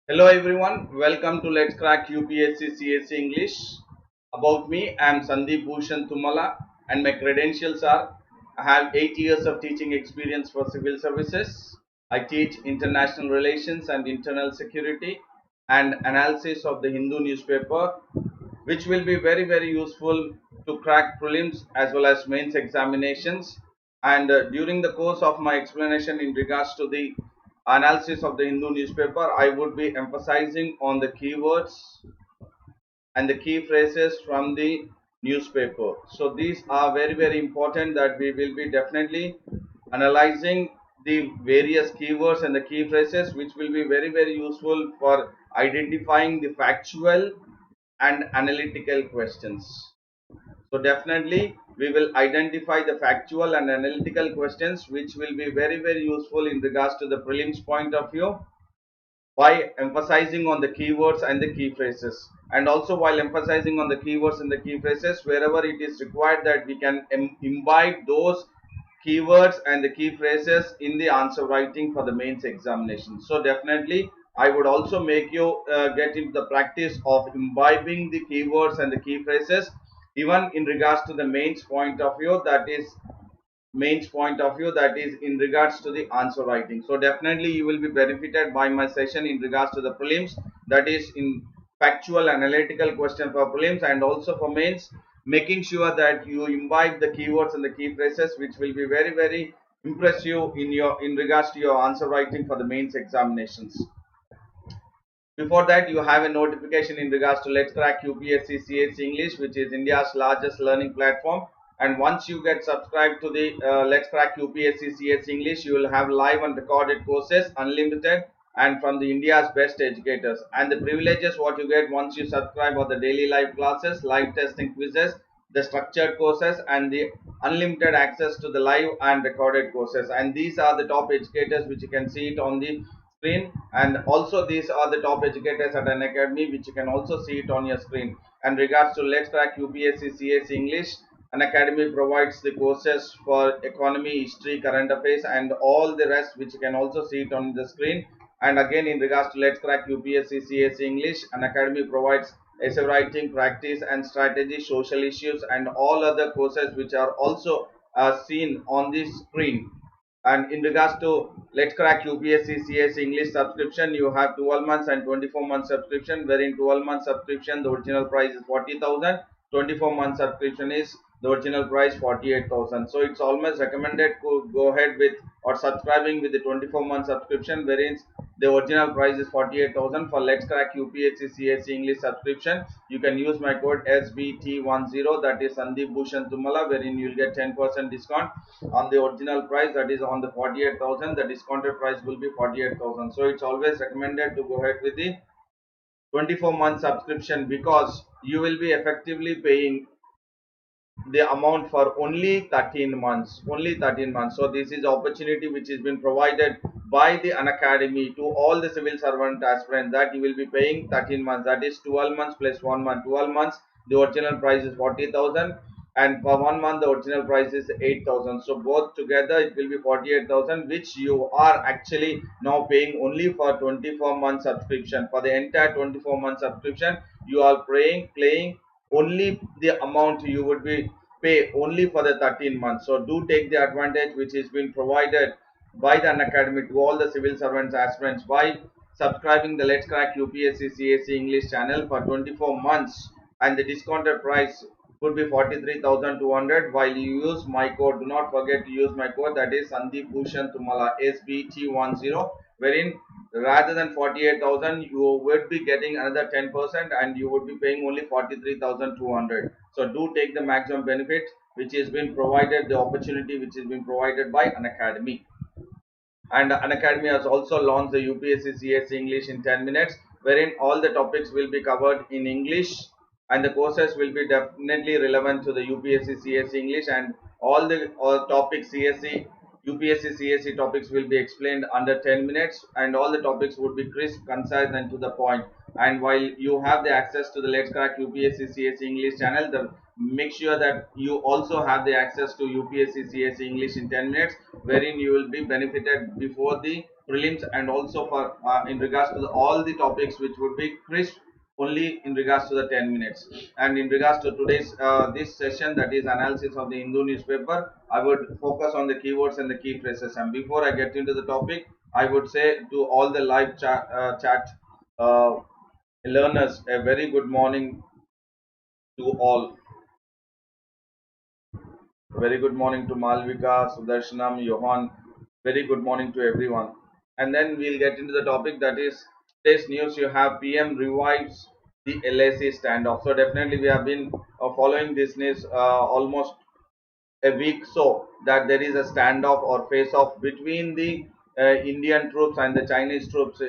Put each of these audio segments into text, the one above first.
Hello everyone, welcome to Let's Crack UPSC CSE English. About me, I am Sandeep Bhushan Thummala and my credentials are I have 8 years of teaching experience for civil services. I teach international relations and internal security and analysis of the Hindu newspaper, which will be very useful to crack prelims as well as mains examinations. And during the course of my explanation in regards to the analysis of the Hindu newspaper, I would be emphasizing on the keywords and the key phrases from the newspaper. So these are very important that we will be definitely analyzing the various keywords and the key phrases, which will be very useful for identifying the factual and analytical questions. So definitely we will identify the factual and analytical questions which will be very useful in regards to the prelims point of view by emphasizing on the keywords and the key phrases, and also while emphasizing on the keywords and the key phrases wherever it is required that we can imbibe those keywords and the key phrases in the answer writing for the mains examination. So definitely I would also make you get into the practice of imbibing the keywords and the key phrases even in regards to the mains point of view, that is in regards to the answer writing. So definitely you will be benefited by my session in regards to the prelims, that is in factual analytical question for prelims and also for mains, making sure that you imbibe the keywords and the key phrases which will be very impress you in regards to your answer writing for the mains examinations. Before that, you have a notification in regards to Let's Crack UPSC CSE English, which is India's largest learning platform. And once you get subscribed to the Let's Crack UPSC CSE English, you will have live and recorded courses, unlimited, and from the India's best educators. And the privileges what you get once you subscribe are the daily live classes, live testing quizzes, the structured courses, and the unlimited access to the live and recorded courses. And these are the top educators which you can see it on the screen, and also these are the top educators at Unacademy which you can also see it on your screen. And regards to Let's Crack UPSC CSE English, Unacademy provides the courses for economy, history, current affairs and all the rest which you can also see it on the screen. And again in regards to Let's Crack UPSC CSE English, Unacademy provides essay writing, practice and strategy, social issues and all other courses which are also seen on this screen. And in regards to Let's Crack UPSC CS English subscription, you have 12 months and 24 months subscription, wherein 12 months subscription the original price is 40,000, 24 months subscription is the original price 48,000. So it's almost recommended to go ahead with or subscribing with the 24 month subscription, wherein the original price is 48,000. For Let's Crack UPSC CS English subscription, you can use my code SBT10, that is Sandeep Bhushan Thummala, wherein you'll get 10% discount on the original price, that is on the 48,000. The discounted price will be 48,000. So it's always recommended to go ahead with the 24-month subscription, because you will be effectively paying the amount for only 13 months. So this is opportunity which has been provided by the Unacademy to all the civil servant aspirants, that you will be paying 13 months, that is 12 months plus 1 month. 12 months the original price is 40,000, and for 1 month the original price is 8,000. So both together it will be 48,000, which you are actually now paying only for 24 month subscription. For the entire 24 month subscription you are paying only the amount you would be pay only for the 13 months. So do take the advantage which is being provided by the Unacademy to all the civil servants aspirants by subscribing the Let's Crack UPSC CSE English channel for 24 months, and the discounted price could be 43,200 while you use my code. Do not forget to use my code, that is Sandeep Bhushan Thummala SBT10, wherein rather than 48,000 you would be getting another 10% and you would be paying only 43,200. So do take the maximum benefit which has been provided, the opportunity which has been provided by Unacademy. And Unacademy has also launched the UPSC CS English in 10 minutes, wherein all the topics will be covered in English and the courses will be definitely relevant to the UPSC CS English, and all the topics CSE UPSC CSE topics will be explained under 10 minutes, and all the topics would be crisp, concise and to the point. And while you have the access to the Let's Crack UPSC CSE English channel, make sure that you also have the access to UPSC CSE English in 10 minutes, wherein you will be benefited before the prelims, and also for in regards to all the topics which would be crisp only in regards to the 10 minutes. And in regards to today's this session, that is analysis of the Hindu newspaper, I would focus on the keywords and the key phrases. And before I get into the topic, I would say to all the live chat uh, learners, a very good morning to all. Very good morning to Malvika, Sudarshanam, Johan. Very good morning to everyone. And then we'll get into the topic, that is today's news. You have PM revives the LAC standoff. So definitely we have been following this news almost a week, so that there is a standoff or face off between the Indian troops and the Chinese troops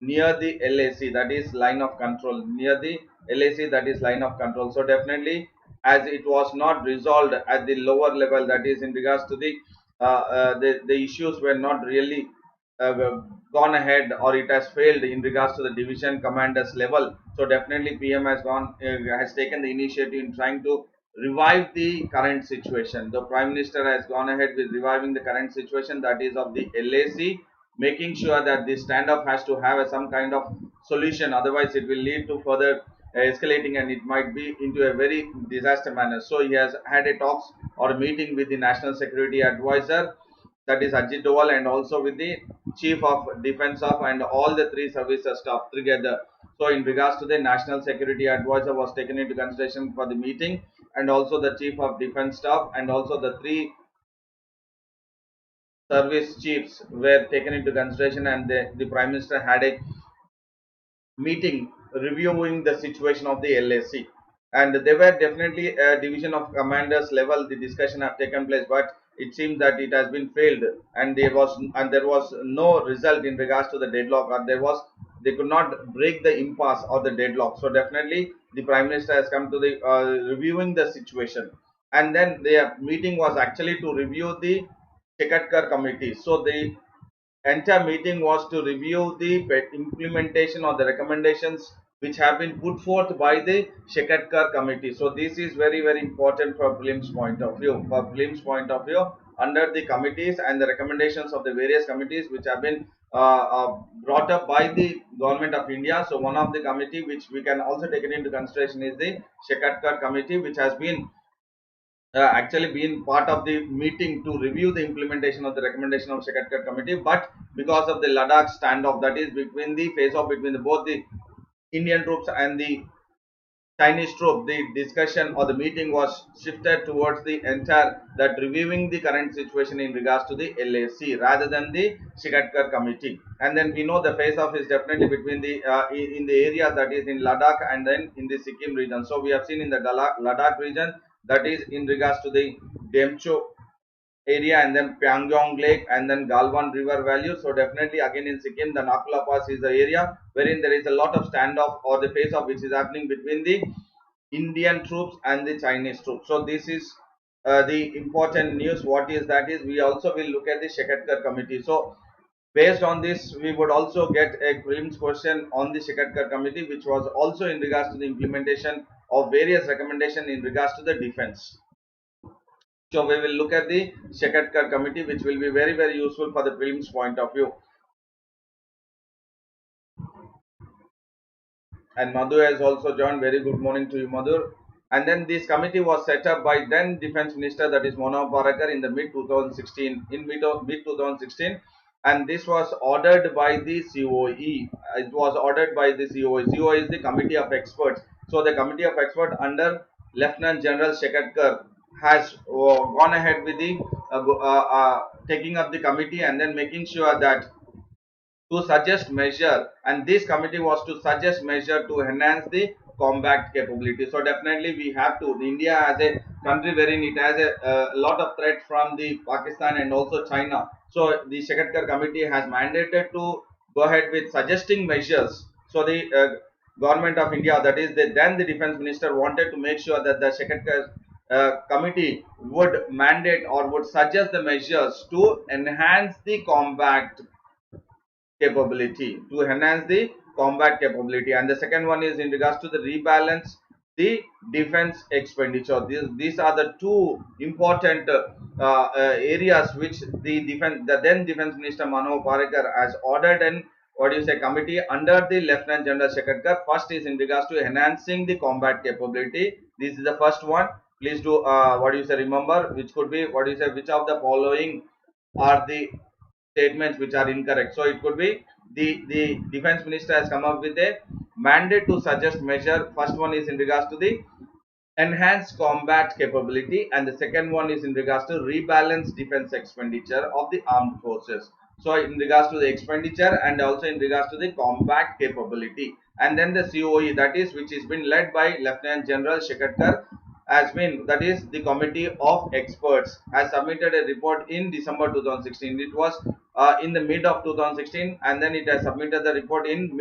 near the LAC, that is line of control, near the LAC, that is line of control. So definitely, as it was not resolved at the lower level, that is in regards to the issues were not really gone ahead, or it has failed in regards to the division commanders level. So definitely PM has taken the initiative in trying to revive the current situation. The Prime Minister has gone ahead with reviving the current situation, that is of the LAC, making sure that this standoff has to have some kind of solution. Otherwise, it will lead to further escalating, and it might be into a very disaster manner. So he has had a talks or a meeting with the National Security Advisor, that is Ajit Doval, and also with the Chief of Defence of, and all the three services staff together. So in regards to the National Security Advisor was taken into consideration for the meeting, and also the Chief of Defence Staff, and also the three service chiefs were taken into consideration, and the Prime Minister had a meeting reviewing the situation of the LAC. And there were definitely a division of commanders level, the discussion have taken place, but it seems that it has been failed, and there was no result in regards to the deadlock, or they could not break the impasse or the deadlock. So definitely the Prime Minister has come to the reviewing the situation, and then the meeting was actually to review the Chekatkar committee. So the entire meeting was to review the implementation or the recommendations which have been put forth by the Shekatkar committee. So this is very, very important for prelims point of view. For prelims point of view, under the committees and the recommendations of the various committees which have been brought up by the government of India. So one of the committee which we can also take it into consideration is the Shekatkar committee, which has been actually been part of the meeting to review the implementation of the recommendation of Shekatkar committee, but because of the Ladakh standoff, that is between the face off between both the Indian troops and the Chinese troop, the discussion or the meeting was shifted towards the entire that reviewing the current situation in regards to the LAC rather than the Shekatkar committee. And then we know the face off is definitely between the in the area that is in Ladakh and then in the Sikkim region. So we have seen in the Ladakh region, that is in regards to the Demcho area, and then Pyongyang Lake, and then Galwan River Valley. So definitely again in Sikkim, the Nakula Pass is the area wherein there is a lot of standoff or the face off which is happening between the Indian troops and the Chinese troops. So this is the important news. What is that is we also will look at the Shekatkar committee. So based on this, we would also get a prelims question on the Shekatkar committee, which was also in regards to the implementation of various recommendations in regards to the defense. So we will look at the Shekatkar committee, which will be very, very useful for the prelims point of view. And Madhu has also joined. Very good morning to you, Madhu. And then this committee was set up by then Defense Minister, that is Manohar Parrikar, in the mid 2016. Mid 2016, and this was ordered by the COE. It was ordered by the COE. COE is the Committee of Experts. So the Committee of Experts under Lieutenant General Shekatkar has gone ahead with the taking up the committee and then making sure that to suggest measure, and this committee was to suggest measure to enhance the combat capability. So definitely we have to, India as a country wherein it has a lot of threat from the Pakistan and also China. So the Shekatkar committee has mandated to go ahead with suggesting measures. So the government of India, that is then the defense minister, wanted to make sure that the Shekatkar committee would mandate or would suggest the measures to enhance the combat capability, to enhance the combat capability, and the second one is in regards to the rebalance the defense expenditure. These are the two important areas which the then defense minister Manohar Parrikar has ordered and what do you say committee under the Lieutenant General Shekatkar. First is in regards to enhancing the combat capability. This is the first one. Please do what do you say remember which could be what do you say which of the following are the statements which are incorrect. So it could be the defense minister has come up with a mandate to suggest measure. First one is in regards to the enhanced combat capability, and the second one is in regards to rebalance defense expenditure of the armed forces. So in regards to the expenditure and also in regards to the combat capability, and then the COE, that is which is been led by Lieutenant General Shekatkar, has been, that is the committee of experts has submitted a report in December 2016. It was in the mid of 2016, and then it has submitted the report in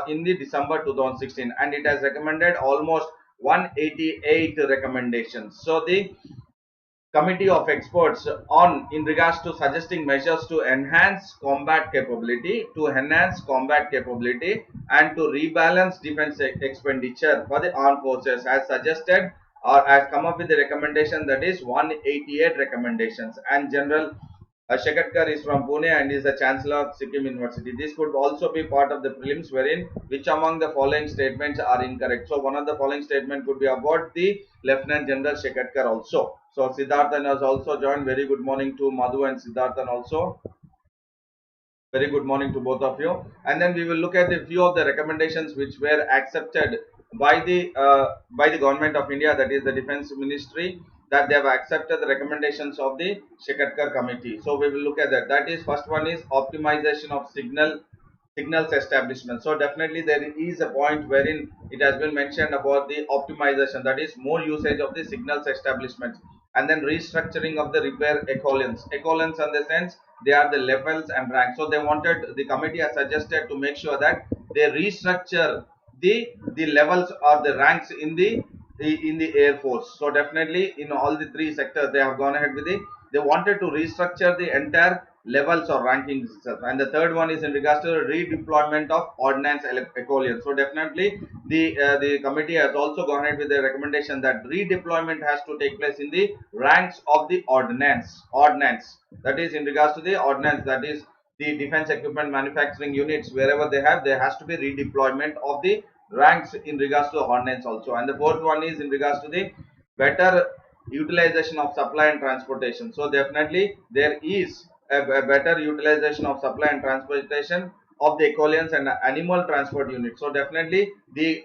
in the December 2016, and it has recommended almost 188 recommendations. So the committee of experts on in regards to suggesting measures to enhance combat capability, and to rebalance defense expenditure for the armed forces has suggested or has come up with the recommendation, that is 188 recommendations. And General Shekatkar is from Pune and is the Chancellor of Sikkim University. This could also be part of the prelims, wherein which among the following statements are incorrect. So one of the following statement could be about the Lieutenant General Shekatkar also. So Siddharthan has also joined. Very good morning to Madhu and Siddharthan also. Very good morning to both of you. And then we will look at a few of the recommendations which were accepted by the government of India, that is the Defence Ministry, that they have accepted the recommendations of the Shekatkar committee. So we will look at that. That is, first one is optimization of signals establishment. So definitely there is a point wherein it has been mentioned about the optimization, that is more usage of the signals establishment, and then restructuring of the repair echelons in the sense they are the levels and ranks. So the committee has suggested to make sure that they restructure the levels or the ranks in the air force. So definitely in all the three sectors they have gone ahead with they wanted to restructure the entire levels or rankings itself. And the third one is in regards to redeployment of ordnance echelons. So definitely the committee has also gone ahead with the recommendation that redeployment has to take place in the ranks of the ordnance, that is in regards to the ordnance, that is the defense equipment manufacturing units. Wherever there has to be redeployment of the ranks in regards to the ordnance also. And the fourth one is in regards to the better utilization of supply and transportation. So definitely there is a better utilization of supply and transportation of the echelons and animal transport units. So definitely the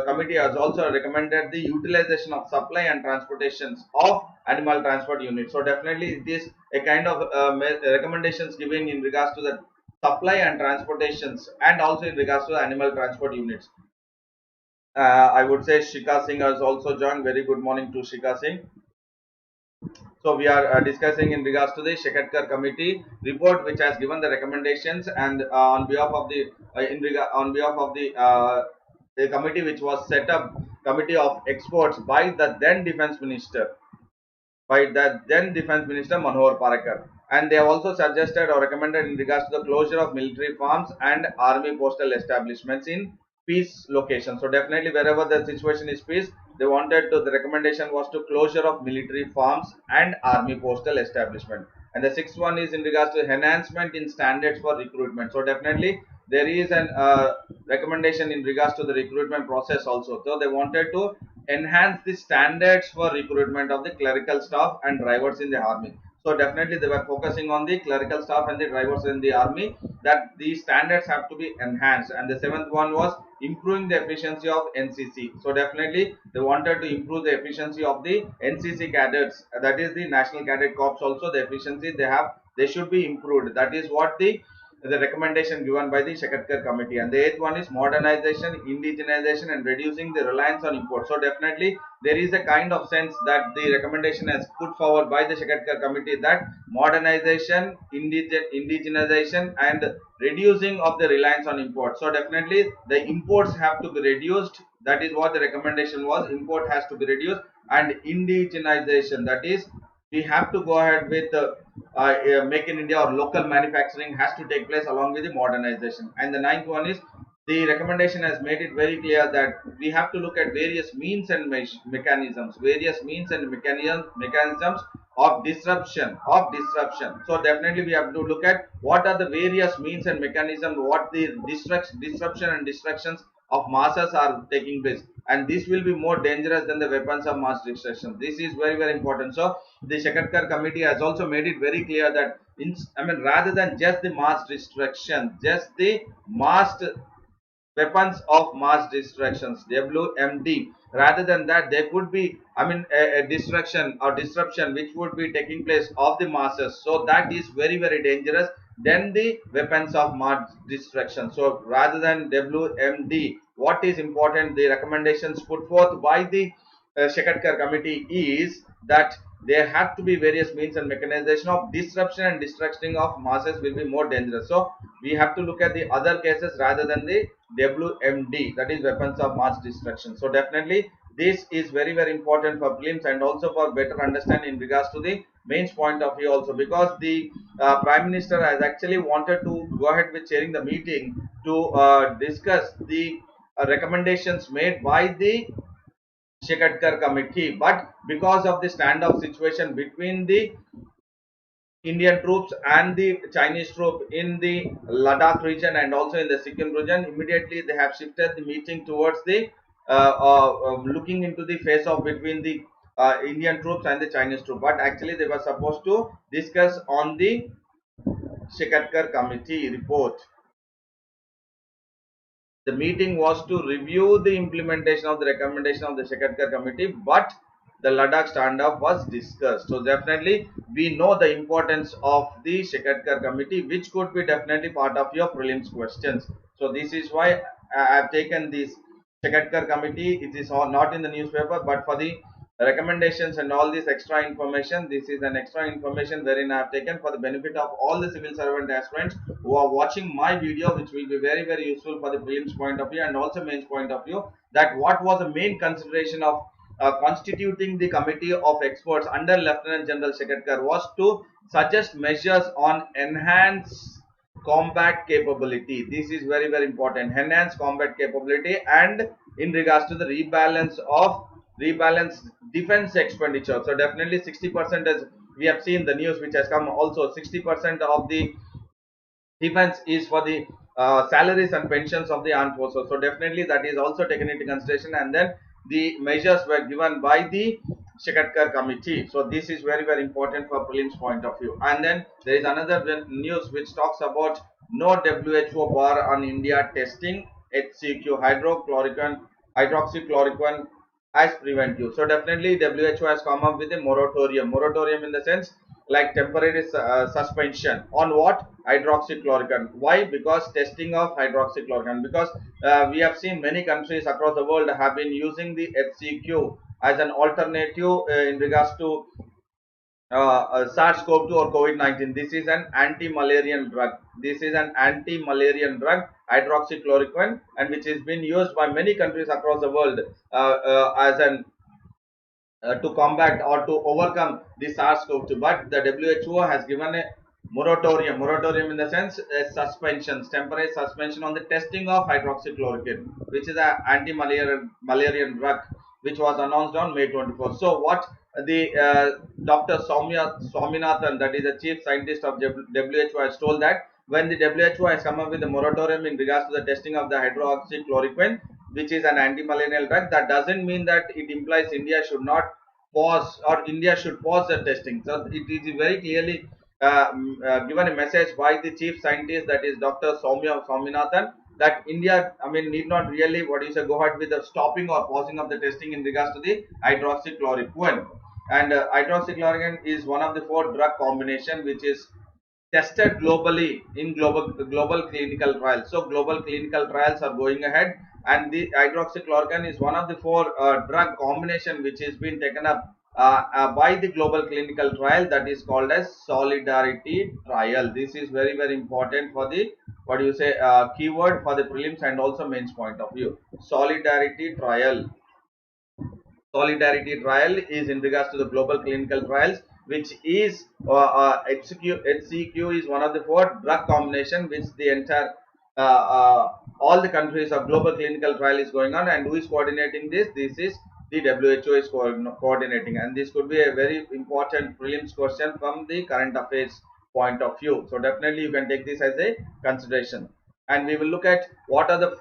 committee has also recommended the utilization of supply and transportations of animal transport units. So definitely it is a kind of recommendations given in regards to the supply and transportations and also in regards to the animal transport units. I would say Shika Singh has also joined. Very good morning to Shika Singh. So we are discussing in regards to the Shekatkar committee report, which has given the recommendations, and on behalf of the committee which was set up, committee of experts by the then defense minister, Manohar Parrikar. And they have also suggested or recommended in regards to the closure of military farms and army postal establishments in peace locations. So definitely wherever the situation is peace, they wanted to, the recommendation was to closure of military farms and army postal establishment. And the sixth one is in regards to enhancement in standards for recruitment. So definitely there is an recommendation in regards to the recruitment process also. So they wanted to enhance the standards for recruitment of the clerical staff and drivers in the army. So definitely they were focusing on the clerical staff and the drivers in the army, that these standards have to be enhanced. And the seventh one was improving the efficiency of NCC. So definitely they wanted to improve the efficiency of the NCC cadets, that is the National Cadet Corps also, the efficiency they should be improved. That is what the recommendation given by the Shekatkar committee. And the eighth one is modernization, indigenization, and reducing the reliance on import. So definitely there is a kind of sense that the recommendation has put forward by the Shekatkar committee, that modernization, indigenization, and reducing of the reliance on import. So definitely the imports have to be reduced. That is what the recommendation was. Import has to be reduced, and indigenization, that is we have to go ahead with make in India or local manufacturing has to take place along with the modernization. And the ninth one is the recommendation has made it very clear that we have to look at various means and mechanisms of disruption. So definitely we have to look at what are the various means and mechanisms, what the disruption and destructions of masses are taking place, and this will be more dangerous than the weapons of mass destruction. This is very, very important. So the Shekatkar committee has also made it very clear that rather than just the mass destruction, just the mass weapons of mass destructions, WMD, rather than that there could be a destruction or disruption which would be taking place of the masses, so that is very, very dangerous than the weapons of mass destruction. So rather than WMD, what is important, the recommendations put forth by the Shekatkar committee is that there have to be various means and mechanization of disruption and destruction of masses will be more dangerous. So we have to look at the other cases rather than the WMD, that is weapons of mass destruction. So definitely this is very, very important for prelims and also for better understanding in regards to the mains point of view also, because the Prime Minister has actually wanted to go ahead with chairing the meeting to discuss the recommendations made by the Shekatkar committee, but because of the standoff situation between the Indian troops and the Chinese troop in the Ladakh region and also in the Sikkim region, immediately they have shifted the meeting towards the looking into the face off between the Indian troops and the Chinese troops. But actually, they were supposed to discuss on the Shekatkar committee report. The meeting was to review the implementation of the recommendation of the Shekatkar committee, but the Ladakh standoff was discussed. So definitely we know the importance of the Shekatkar committee, which could be definitely part of your prelims questions. So this is why I have taken this Shekatkar committee. It is not in the newspaper, but for the recommendations and all this extra information, this is an extra information wherein I have taken for the benefit of all the civil servant aspirants who are watching my video, which will be very, very useful for the prelims point of view and also mains point of view, that what was the main consideration of constituting the committee of experts under Lieutenant General Shekatkar was to suggest measures on enhanced combat capability. This is very, very important. Enhanced combat capability and in regards to the rebalance defense expenditure. So definitely 60%, as we have seen the news which has come also, 60% of the defense is for the salaries and pensions of the armed forces. So definitely that is also taken into consideration, and then the measures were given by the Shekatkar committee. So this is very, very important for prelims point of view. And then there is another news which talks about no WHO bar on India testing HCQ, hydroxychloroquine as preventive. So definitely WHO has come up with a moratorium in the sense like temporary suspension on what? Hydroxychloroquine. Why? Because testing of hydroxychloroquine, because we have seen many countries across the world have been using the HCQ as an alternative in regards to SARS-CoV-2 or COVID-19. This is an anti-Malarian drug. This is an anti-Malarian drug, hydroxychloroquine, and which has been used by many countries across the world as an to combat or to overcome the SARS-CoV-2. But the WHO has given a moratorium in the sense temporary suspension on the testing of hydroxychloroquine, which is an anti-Malarian drug, which was announced on May 24th. So what the Dr. Swaminathan, that is the chief scientist of WHO, has told that when the WHO has come up with a moratorium in regards to the testing of the hydroxychloroquine, which is an anti-malarial drug, that doesn't mean that it implies India should not pause or India should pause the testing. So it is very clearly given a message by the chief scientist, that is Dr. Swaminathan, that India, need not really go ahead with the stopping or pausing of the testing in regards to the hydroxychloroquine. And hydroxychloroquine is one of the 4 drug combination which is tested globally in global clinical trials. So global clinical trials are going ahead, and the hydroxychloroquine is one of the 4 drug combination which has been taken up by the global clinical trial, that is called as solidarity trial. This is very, very important for the keyword for the prelims and also mains point of view. Solidarity trial is in regards to the global clinical trials, which is HCQ is one of the 4 drug combination which the entire all the countries of global clinical trial is going on, and who is coordinating this? This is the WHO is coordinating, and this could be a very important prelims question from the current affairs point of view. So definitely you can take this as a consideration, and we will look at what are the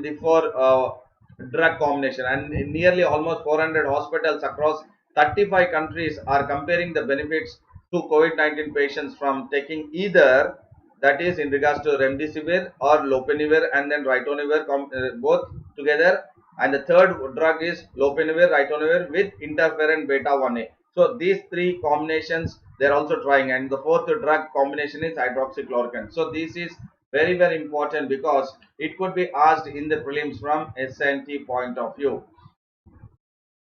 the four drug combination, and nearly almost 400 hospitals across 35 countries are comparing the benefits to COVID-19 patients from taking either, that is in regards to remdesivir or lopinavir and then ritonavir both together, and the third drug is lopinavir ritonavir with interferon beta 1a. So these three combinations they are also trying, and the fourth drug combination is hydroxychloroquine. So this is very important because it could be asked in the prelims from S&T point of view,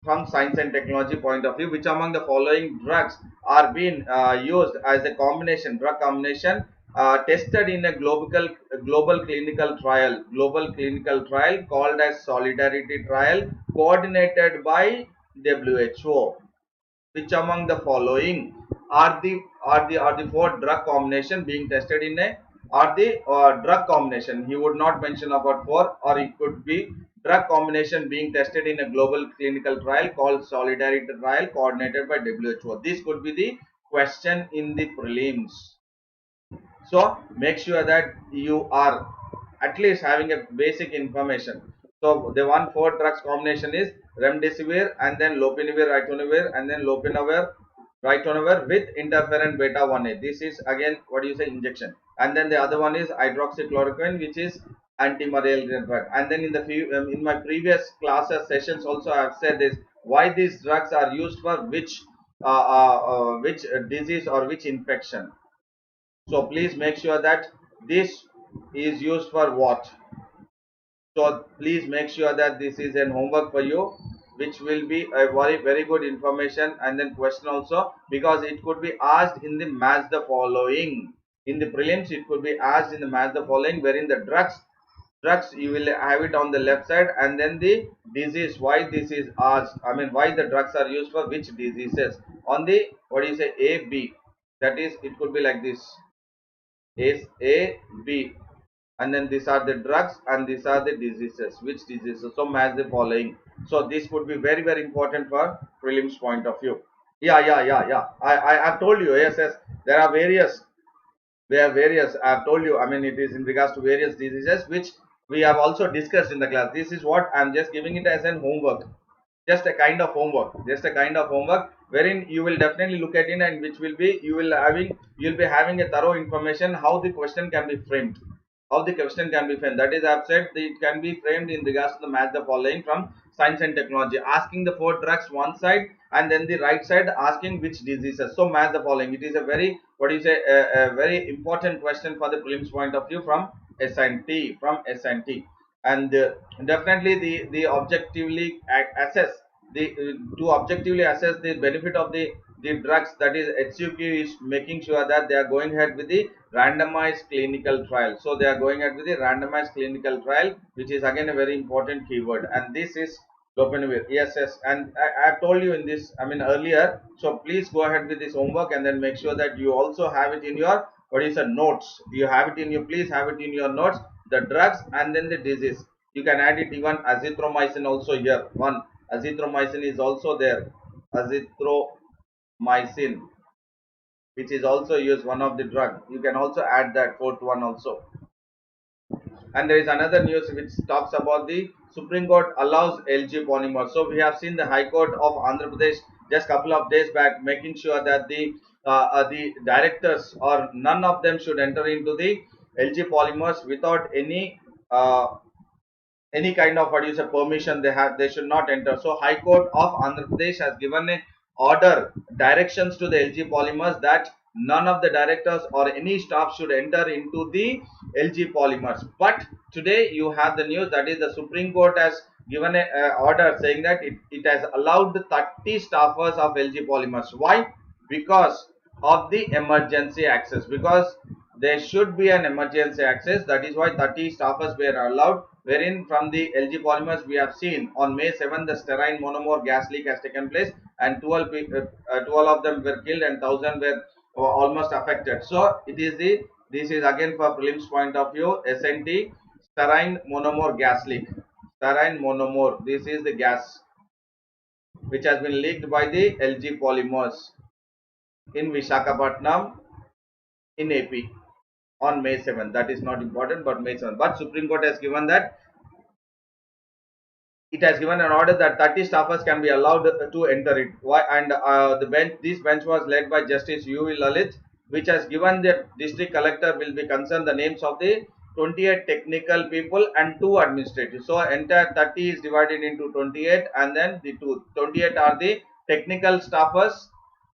from science and technology point of view. Which among the following drugs are being used as a combination drug combination tested in a global clinical trial called as solidarity trial coordinated by WHO? Which among the following are the four drug combination being tested in a, are the drug combination? He would not mention about four, or it could be drug combination being tested in a global clinical trial called solidarity trial coordinated by WHO. This could be the question in the prelims. So make sure that you are at least having a basic information. So the one four drugs combination is remdesivir and then lopinavir ritonavir and then lopinavir ritonavir with interferon beta 1a. This is again what do you say, injection. And then the other one is hydroxychloroquine, which is antimalarial drug. And then in the in my previous classes sessions also I have said this, why these drugs are used for which disease or which infection. So please make sure that this is used for what. So please make sure that this is an homework for you, which will be a very good information, and then question also, because it could be asked in the match the following. In the prelims it could be asked in the match the following, wherein the drugs you will have it on the left side, and then the disease, why this is asked, why the drugs are used for which diseases on the what do you say, A B. That is, it could be like this, is A, B, and then these are the drugs and these are the diseases. Which diseases? So match the following. So this would be very important for prelims point of view. Yeah. I have told you. Yes. There are various. I have told you. It is in regards to various diseases which we have also discussed in the class. This is what I am just giving it as an homework. Just a kind of homework wherein you will definitely look at it, and which will be you'll be having a thorough information how the question can be framed. That is, I've said that it can be framed in regards to the match the following from science and technology, asking the four drugs one side and then the right side asking which diseases. So match the following. It is a very a very important question for the prelims point of view from S&T. And definitely the objectively assess the to objectively assess the benefit of the drugs, that is HUQ is making sure that they are going ahead with the randomized clinical trial. So they are going ahead with the randomized clinical trial, which is again a very important keyword, and this is lopinavir. Yes, and I have told you in this earlier. So please go ahead with this homework, and then make sure that you also have it in your notes. You have it in your, please have it in your notes, the drugs and then the disease. You can add it even azithromycin also here. One azithromycin is also there. Azithromycin, which is also used, one of the drug. You can also add that fourth one also. And there is another news which talks about the Supreme Court allows LG Polymers. So we have seen the High Court of Andhra Pradesh just couple of days back making sure that the directors or none of them should enter into the LG Polymers without any kind of permission. They should not enter. So High Court of Andhra Pradesh has given a order directions to the LG Polymers that none of the directors or any staff should enter into the LG Polymers. But today you have the news that is the Supreme Court has given a order saying that it has allowed the 30 staffers of LG Polymers. Why? Because of the emergency access. Because there should be an emergency access. That is why 30 staffers were allowed. Wherein from the LG Polymers we have seen on May 7 the sterile monomer gas leak has taken place, and 12 of them were killed and 1,000 were almost affected. So it is the This is again for prelims point of view. SNT, styrene monomer gas leak. Styrene monomer. This is the gas which has been leaked by the LG Polymers in Visakhapatnam in AP on May 7th. That is not important, but May 7th. But Supreme Court has given that it has given an order that 30 staffers can be allowed to enter it. Why? And this bench was led by Justice U.V. Lalit, which has given the district collector will be concerned the names of the 28 technical people and 2 administrative. So entire 30 is divided into 28, and then the 28 are the technical staffers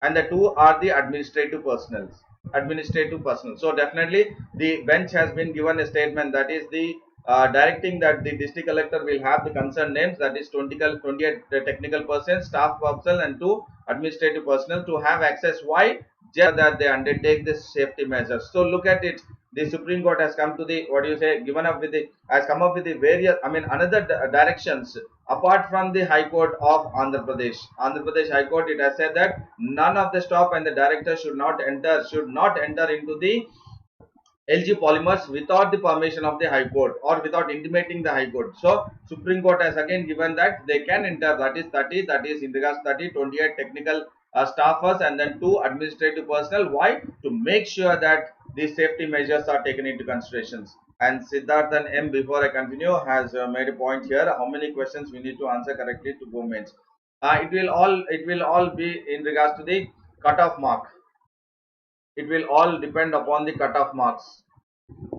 and the 2 are the administrative personnel. So definitely the bench has been given a statement, that is the directing that the district collector will have the concerned names, that is 28 technical persons, staff personnel and 2 administrative personnel to have access. Why? Just that they undertake the safety measures. So look at it. The Supreme Court has come to the, what do you say, has come up with the various, another directions apart from the High Court of Andhra Pradesh. Andhra Pradesh High Court, it has said that none of the staff and the director should not enter into the LG Polymers without the permission of the High Court or without intimating the High Court. So Supreme Court has again given that they can enter, that is 30, that is in regards 30, 28 technical staffers and then 2 administrative personnel. Why? To make sure that these safety measures are taken into considerations. And Siddharthan M, before I continue, has made a point here. How many questions we need to answer correctly to go mains? It will all be in regards to the cutoff mark. It will all depend upon the cutoff marks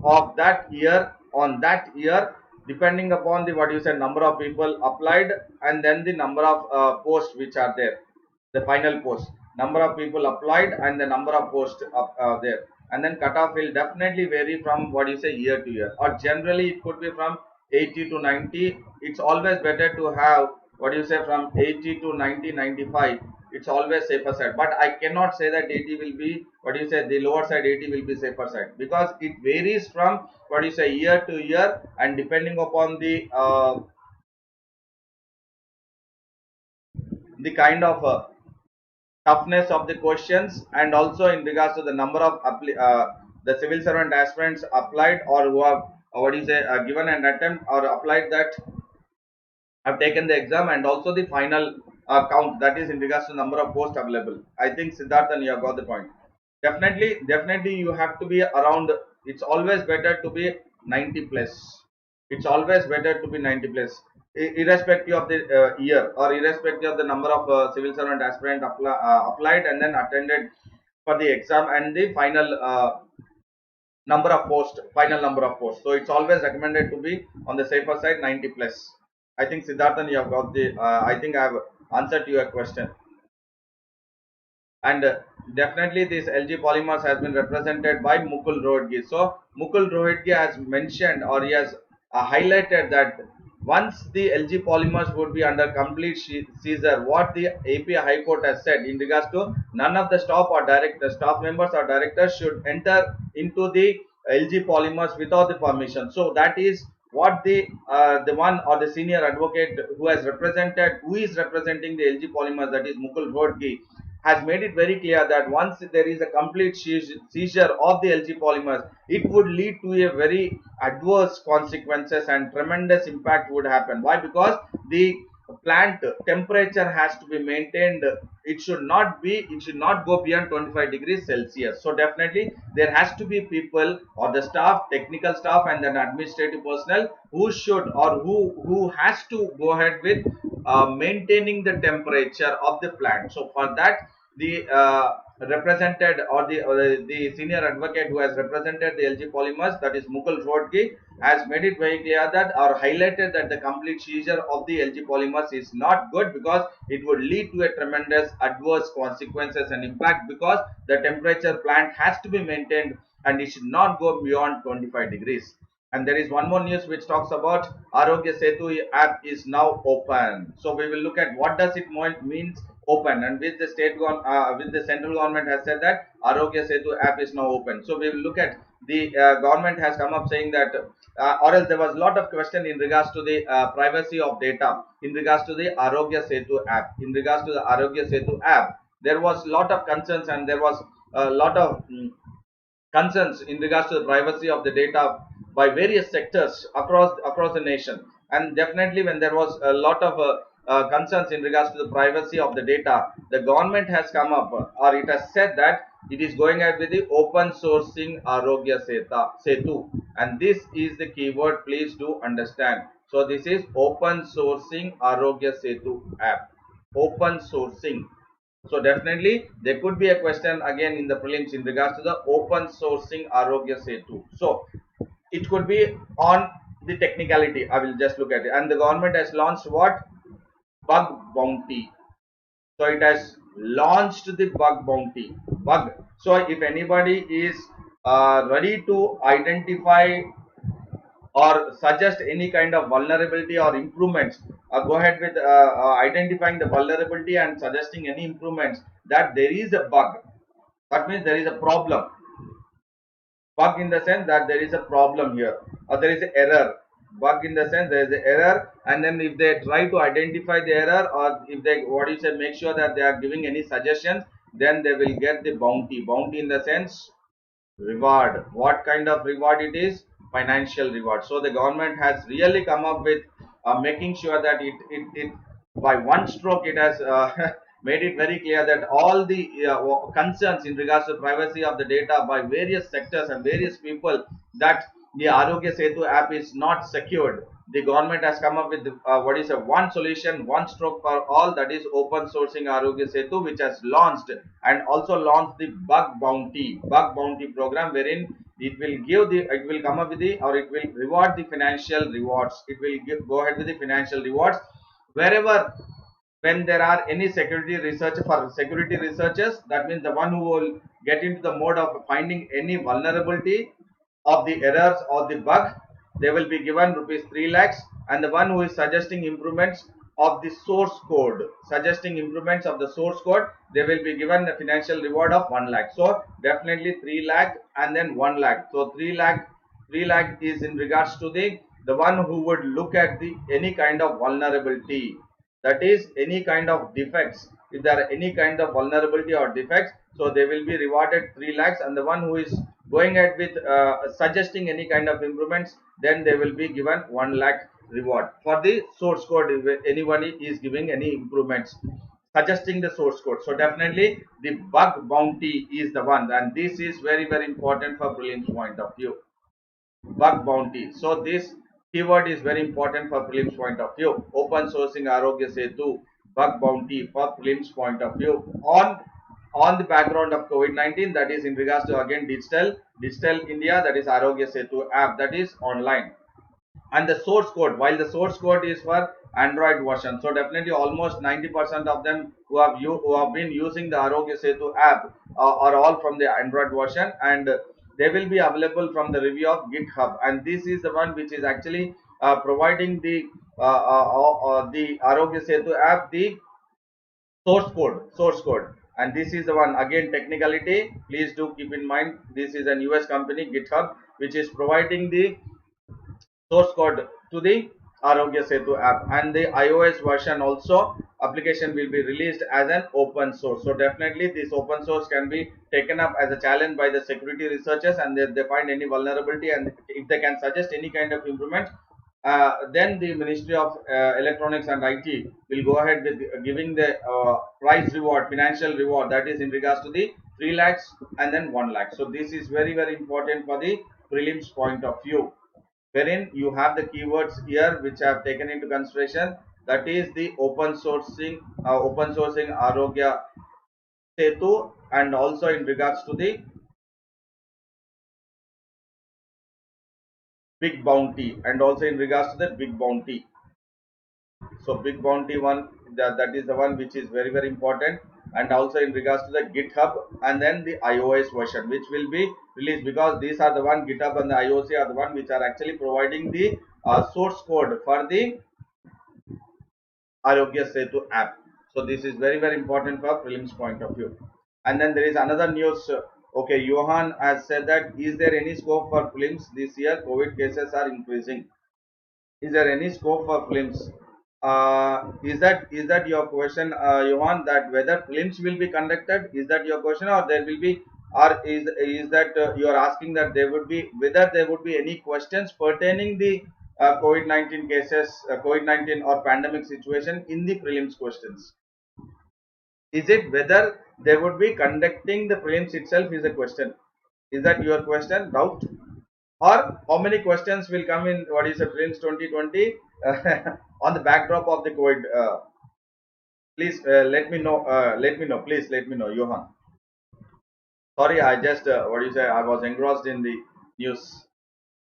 of that year, on that year, depending upon the, what you said, number of people applied and then the number of posts which are there, the final post, number of people applied and the number of posts there, and then cutoff will definitely vary from, what you say, year to year, or generally it could be from 80 to 90. It's always better to have, what you say, from 80 to 90, 95. It's always safer side, but I cannot say that 80 will be, what you say, the lower side 80 will be safer side, because it varies from, what you say, year to year, and depending upon the kind of toughness of the questions, and also in regards to the number of the civil servant aspirants applied or who have, what you say, given an attempt or applied that have taken the exam, and also the final count, that is in regards to number of posts available. I think Siddharthan, you have got the point. Definitely you have to be around, it's always better to be 90 plus. It's always better to be 90 plus, irrespective of the year or irrespective of the number of civil servant aspirant applied and then attended for the exam and the final number of posts, final number of posts. So it's always recommended to be on the safer side, 90 plus. I think Siddharthan, you have got the, I think I have answered to your question. And definitely this LG Polymers has been represented by Mukul Rohitgi. So Mukul Rohitgi has mentioned, or he has highlighted that once the LG Polymers would be under complete seizure, what the AP High Court has said in regards to none of the staff members or directors should enter into the LG Polymers without the permission. So that is what the one or the senior advocate who is representing the LG Polymers, that is Mukul Rohitgi, has made it very clear that once there is a complete seizure of the LG Polymers, it would lead to a very adverse consequences and tremendous impact would happen. Why? Because the plant temperature has to be maintained. It should not go beyond 25 degrees Celsius. So definitely there has to be people or the staff, technical staff and then administrative personnel who should or who has to go ahead with maintaining the temperature of the plant. So for that, the represented or the senior advocate who has represented the LG Polymers, that is Mukul Rohitgi, has made it very clear that, or highlighted that, the complete seizure of the LG Polymers is not good, because it would lead to a tremendous adverse consequences and impact, because the temperature plant has to be maintained and it should not go beyond 25 degrees. And there is one more news which talks about Arogya Setu app is now open. So we will look at what does it means open, and with the with the central government has said that Arogya Setu app is now open. So we will look at the government has come up saying that, or else there was a lot of question in regards to the privacy of data in regards to the Arogya Setu app. In regards to the Arogya Setu app, there was a lot of concerns and there was a lot of concerns in regards to the privacy of the data by various sectors across the nation. And definitely when there was a lot of concerns in regards to the privacy of the data, the government has come up or it has said that it is going ahead with the open sourcing Arogya Setu, and this is the keyword, please do understand. So this is open sourcing Arogya Setu app, open sourcing. So definitely there could be a question again in the prelims in regards to the open sourcing Arogya Setu. So it could be on the technicality. I will just look at it. And the government has launched what? Bug bounty. So it has launched the bug bounty. Bug. So if anybody is ready to identify or suggest any kind of vulnerability or improvements, go ahead with identifying the vulnerability and suggesting any improvements, that there is a bug, that means there is a problem. Bug in the sense that there is a problem here, or there is an error. Bug in the sense there is an error, and then if they try to identify the error, or if they, what you say, make sure that they are giving any suggestions, then they will get the bounty. Bounty in the sense reward. What kind of reward it is? Financial reward. So the government has really come up with making sure that it by one stroke it has made it very clear that all the concerns in regards to privacy of the data by various sectors and various people, that the Arogya Setu app is not secured. The government has come up with what is a one solution, one stroke for all, that is open sourcing Arogya Setu, which has launched, and also launched the bug bounty program, wherein it will give the, it will come up with the, or it will reward the financial rewards. It will go ahead with the financial rewards wherever, when there are any security research for security researchers, that means the one who will get into the mode of finding any vulnerability of the errors or the bug, they will be given rupees 3 lakhs, and the one who is suggesting improvements of the source code, suggesting improvements of the source code, they will be given a financial reward of 1 lakh. So definitely 3 lakh and then 1 lakh. So 3 lakh is in regards to the one who would look at the any kind of vulnerability, that is any kind of defects. If there are any kind of vulnerability or defects, so they will be rewarded 3 lakhs, and the one who is going ahead with suggesting any kind of improvements, then they will be given 1 lakh reward for the source code. If anybody is giving any improvements, suggesting the source code, so definitely the bug bounty is the one, and this is very important for prelims point of view. Bug bounty. So this keyword is very important for prelims point of view. Open sourcing Arogya Setu bug bounty for prelims point of view on the background of COVID-19, that is in regards to again digital India, that is Arogya Setu app, that is online. And the source code, while the source code is for Android version, so definitely almost 90% of them who have been using the Arogya Setu app are all from the Android version, and they will be available from the review of GitHub, and this is the one which is actually providing the Arogya Setu app the source code. And this is the one, again technicality, please do keep in mind, this is an US company GitHub which is providing the source code to the Arogya Setu app, and the iOS version also application will be released as an open source. So definitely this open source can be taken up as a challenge by the security researchers, and they find any vulnerability, and if they can suggest any kind of improvement, then the Ministry of Electronics and IT will go ahead with giving the prize reward, financial reward, that is in regards to the 3 lakhs and then 1 lakh. So this is very important for the prelims point of view, wherein you have the keywords here which I have taken into consideration, that is the open sourcing Arogya Setu, and also in regards to the big bounty, and also in regards to the big bounty. So big bounty one, that is the one which is very important, and also in regards to the GitHub, and then the iOS version which will be released, because these are the one, GitHub and the iOS are the one which are actually providing the source code for the Arogya Setu app. So this is very important for prelims point of view. And then there is another news. Okay, Johan has said that, is there any scope for prelims this year? COVID cases are increasing. Is there any scope for prelims? Is that your question, Johan? That whether prelims will be conducted? Is that your question, or there will be or is that you are asking that there would be, whether there would be any questions pertaining the COVID-19 cases, COVID-19 or pandemic situation in the prelims questions? Is it whether they would be conducting the prelims itself is a question? Is that your question, doubt? Or how many questions will come in what is a prelims 2020 on the backdrop of the COVID? Please let me know. Let me know. Please let me know, Johan. Sorry, I just what do you say? I was engrossed in the news.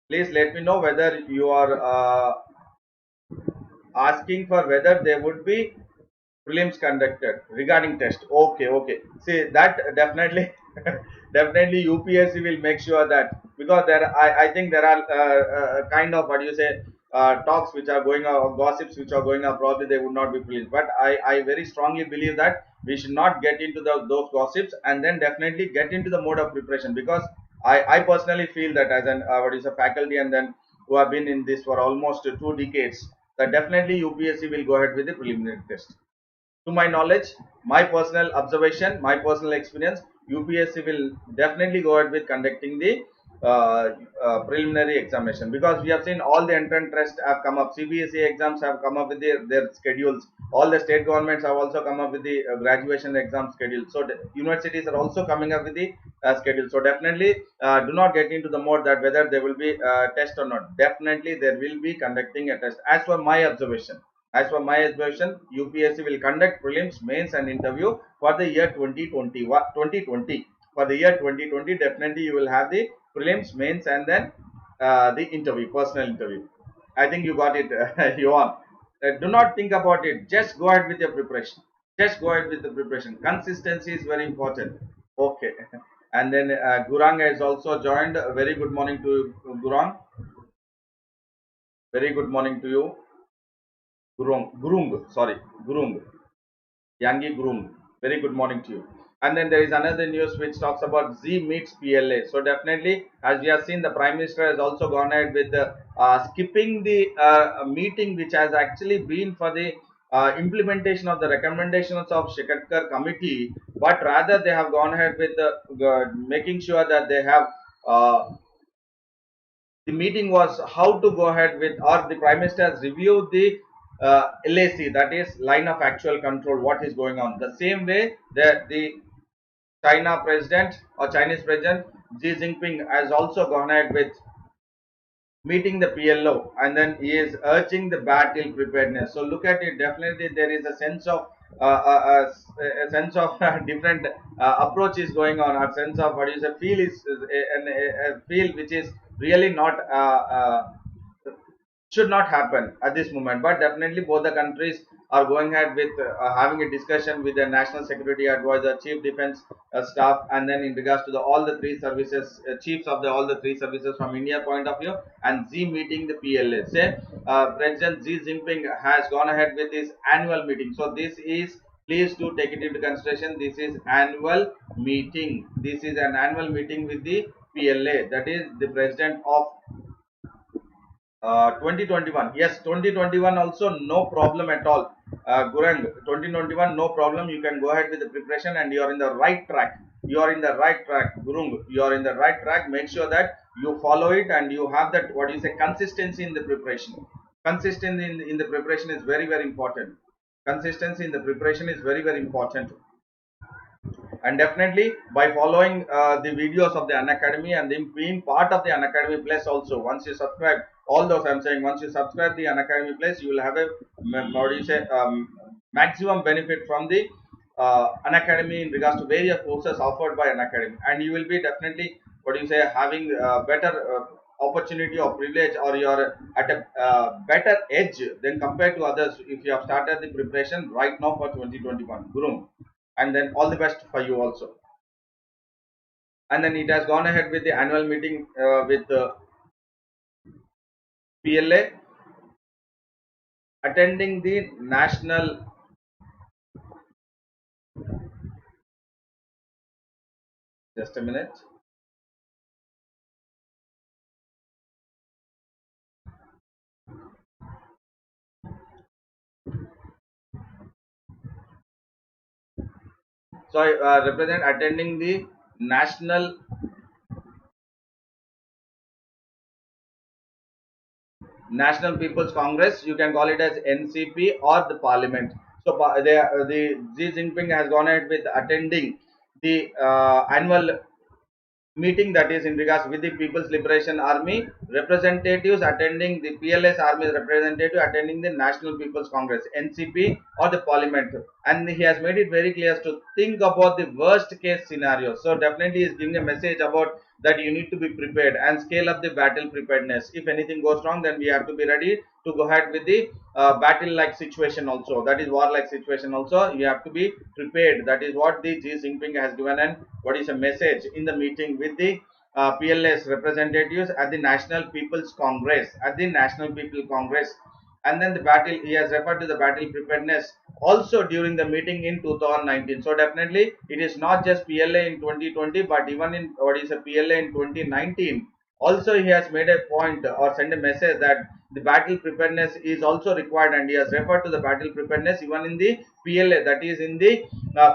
Please let me know whether you are asking for whether there would be prelims conducted regarding test. Okay, okay. See that definitely, definitely UPSC will make sure that, because I think there are kind of what do you say talks which are going on, or gossips which are going on. Probably they would not be prelims, but I very strongly believe that we should not get into those gossips, and then definitely get into the mode of preparation, because I personally feel that as an what is a faculty, and then who have been in this for almost 2 decades, that definitely UPSC will go ahead with the preliminary test. To my knowledge, my personal observation, my personal experience, UPSC will definitely go ahead with conducting the preliminary examination, because we have seen all the entrant tests have come up. CBSE exams have come up with their schedules. All the state governments have also come up with the graduation exam schedule. So the universities are also coming up with the schedule. So definitely do not get into the mode that whether there will be test or not. Definitely there will be conducting a test. As per my observation, UPSC will conduct prelims, mains, and interview for the year 2020. 2020. For the year 2020, definitely you will have the prelims, mains, and then the interview, personal interview. I think you got it, Yuan. Do not think about it. Just go ahead with your preparation. Just go ahead with the preparation. Consistency is very important. Okay. And then Gurang has also joined. Very good morning to Gurang. Very good morning to you. Gurung. Yangi Gurung. Very good morning to you. And then there is another news which talks about Z meets PLA. So definitely, as we have seen, the Prime Minister has also gone ahead with skipping the meeting which has actually been for the implementation of the recommendations of Shekatkar committee, but rather they have gone ahead with making sure that they have the meeting was how to go ahead with, or the Prime Minister has reviewed the LAC, that is line of actual control, what is going on. The same way that the China president or Chinese president Xi Jinping has also gone ahead with meeting the PLO, and then he is urging the battle preparedness. So look at it. Definitely, there is a sense of a sense of different approach is going on. A sense of what is a feel is a feel which is really not should not happen at this moment. But definitely both the countries are going ahead with having a discussion with the national security advisor, chief defense staff, and then in regards to the all the three services, chiefs of the all the three services from India point of view, and Z meeting the PLA. Say President Xi Jinping has gone ahead with his annual meeting. So this is, please do take it into consideration, this is annual meeting. This is an annual meeting with the PLA, that is the president of 2021. Yes, 2021 also no problem at all. Gurang, 2021 no problem. You can go ahead with the preparation, and you are in the right track. You are in the right track, Gurung. You are in the right track. Make sure that you follow it and you have that what you say consistency in the preparation. Consistency in the preparation is very very important. Consistency in the preparation is very very important. And definitely by following the videos of the Unacademy and then being part of the Unacademy Plus also, once you subscribe, all those I'm saying, once you subscribe the Unacademy Plus, you will have a what do you say maximum benefit from the Unacademy in regards to various courses offered by Unacademy, and you will be definitely what do you say having better opportunity or privilege, or you're at a better edge than compared to others if you have started the preparation right now for 2021. Guru, and then all the best for you also. And then it has gone ahead with the annual meeting with PLA, attending the national, just a minute. So I represent attending the National National People's Congress. You can call it as NCP or the Parliament. So the Xi Jinping has gone ahead with attending the annual meeting, that is in regards with the People's Liberation Army representatives attending the PLS Army representative attending the National People's Congress NCP or the Parliament, and he has made it very clear to think about the worst case scenario. So definitely he is giving a message about that you need to be prepared and scale up the battle preparedness. If anything goes wrong, then we have to be ready to go ahead with the battle like situation also, that is war like situation also. You have to be prepared. That is what the Xi Jinping has given, and what is a message in the meeting with the PLS representatives at the National People's Congress, and then the battle, he has referred to the battle preparedness also during the meeting in 2019. So definitely it is not just PLA in 2020, but even in what is a PLA in 2019 also. He has made a point or sent a message that the battle preparedness is also required, and he has referred to the battle preparedness even in the PLA, that is in the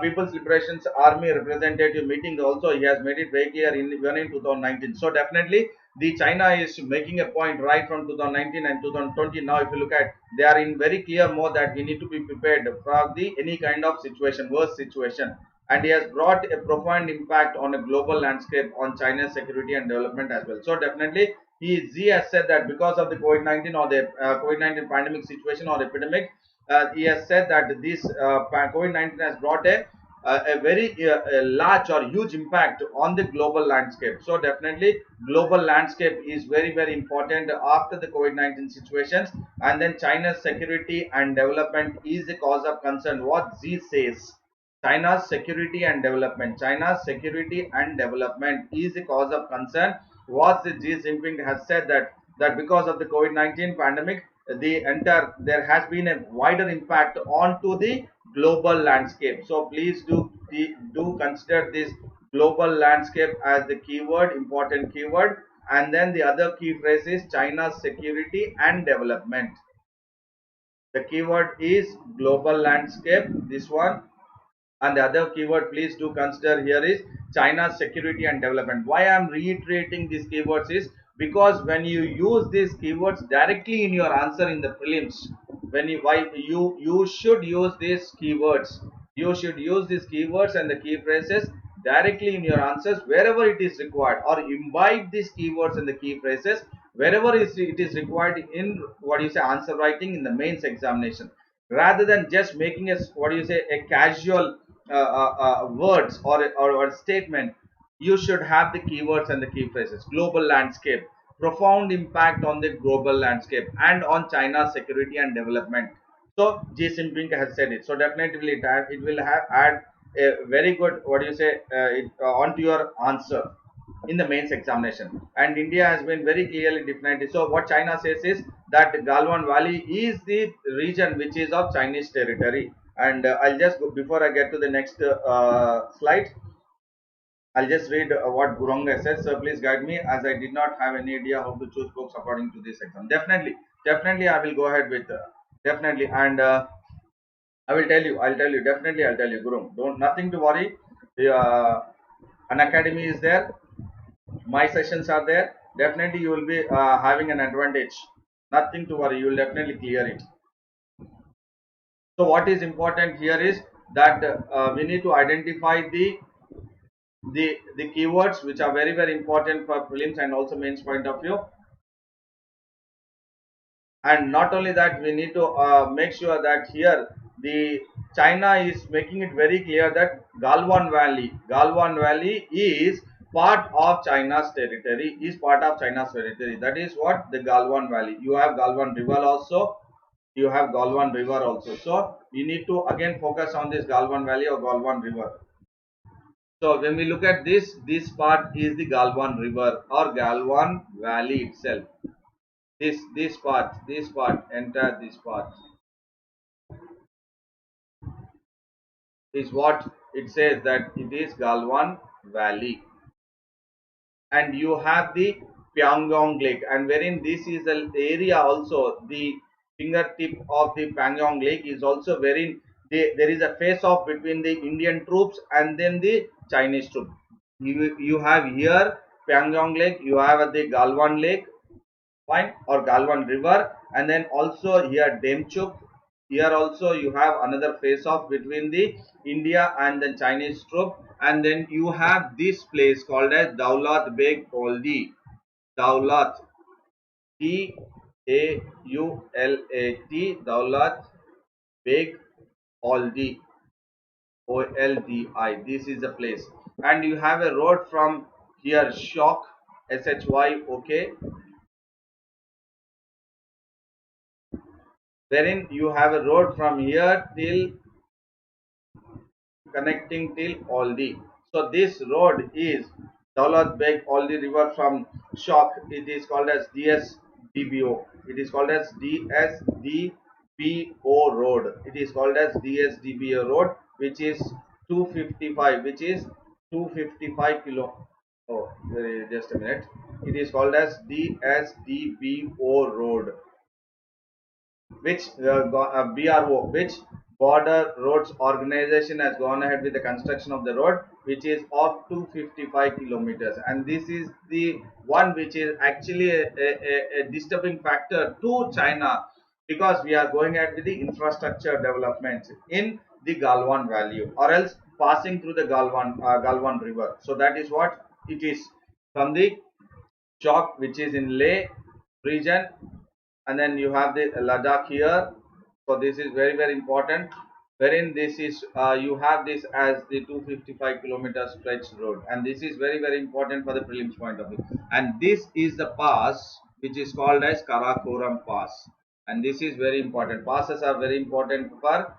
People's Liberations Army representative meeting also. He has made it very clear even in 2019. So definitely the China is making a point right from 2019 and 2020. Now if you look at, they are in very clear mode that we need to be prepared for the any kind of situation, worst situation, and he has brought a profound impact on a global landscape on China's security and development as well. So definitely Xi has said that because of the COVID-19 or the COVID-19 pandemic situation or epidemic, he has said that this COVID-19 has brought a very large or huge impact on the global landscape. So definitely global landscape is very important after the COVID-19 situations, and then China's security and development is the cause of concern. What Xi says, China's security and development. China's security and development is the cause of concern. What the Xi Jinping has said that because of the COVID-19 pandemic, there has been a wider impact onto the global landscape. So please do consider this global landscape as the keyword, important keyword, and then the other key phrase is China's security and development. The keyword is global landscape, this one, and the other keyword please do consider here is China's security and development. Why I am reiterating these keywords is because when you use these keywords directly in your answer in the prelims, when you should use these keywords, you should use these keywords and the key phrases directly in your answers wherever it is required, or imbibe these keywords and the key phrases wherever it is required in what you say answer writing in the mains examination, rather than just making a what you say a casual words or statement. You should have the keywords and the key phrases. Global landscape, profound impact on the global landscape and on China's security and development. So Xi Jinping has said it. So definitely it will have add a very good what you say onto your answer in the mains examination. And India has been very clearly defined. So what China says is that Galwan Valley is the region which is of Chinese territory. And I'll just go, before I get to the next slide, I'll just read what Guranga says. So please guide me, as I did not have any idea how to choose books according to this exam. Definitely I will go ahead with definitely, and I'll tell you, definitely I'll tell you, Guru. Don't, nothing to worry. The Unacademy is there. My sessions are there. Definitely you will be having an advantage. Nothing to worry. You will definitely clear it. So what is important here is that we need to identify the keywords which are very important for prelims and also mains point of view. And not only that, we need to make sure that here the China is making it very clear that Galwan Valley is part of China's territory, that is what the Galwan Valley. You have Galwan River also, so you need to again focus on this Galwan Valley or Galwan River. So when we look at this part is the Galwan River or Galwan Valley itself. This part, entire this part is what it says that it is Galwan Valley. And you have the Pyongyang Lake, and wherein this is an area also, the fingertip of the Pyongyang Lake is also wherein there is a face off between the Indian troops and then the Chinese troops. You have here Pyongyang Lake, you have the Galwan Lake, fine, or Galwan River, and then also here Demchuk. Here also you have another face off between the India and the Chinese troop, and then you have this place called as Daulat Beg Oldi. Daulat, Daulat, Daulat Beg Oldi, Oldi. This is the place, and you have a road from here Shok, Shok, wherein you have a road from here till connecting till Aldi. So this road is Daulat Beg Aldi River from Shok. It is called as DSDBO. It is called as DSDBO road. It is called as DSDBO road, which is 255, which is 255 kilo. Oh, just a minute. It is called as DSDBO road, which BRO, which Border Roads Organization has gone ahead with the construction of the road, which is of 255 kilometers, and this is the one which is actually a disturbing factor to China, because we are going ahead with the infrastructure development in the Galwan Valley, or else passing through the Galwan River. So that is what it is from the Chok, which is in Leh region, and then you have the Ladakh here. So this is very very important, wherein this is you have this as the 255 kilometer stretch road, and this is very very important for the prelims point of view. And this is the pass which is called as Karakoram Pass, and this is very important. Passes are very important for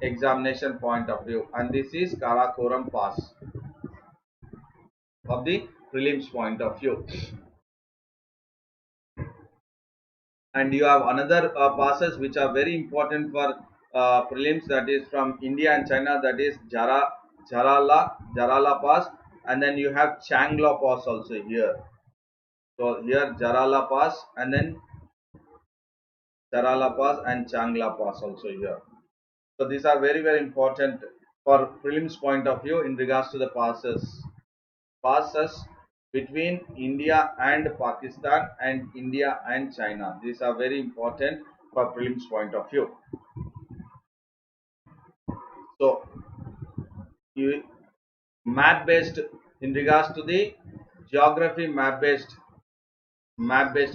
examination point of view, and this is Karakoram Pass of the prelims point of view. And you have another passes which are very important for prelims, that is from India and China, that is Jarala Pass, and then you have Changla Pass also here. So here Jarala Pass, and then Jarala Pass and Changla Pass also here. So these are very very important for prelims point of view in regards to the passes between India and Pakistan and India and China. These are very important for prelims point of view. So you map based, in regards to the geography map based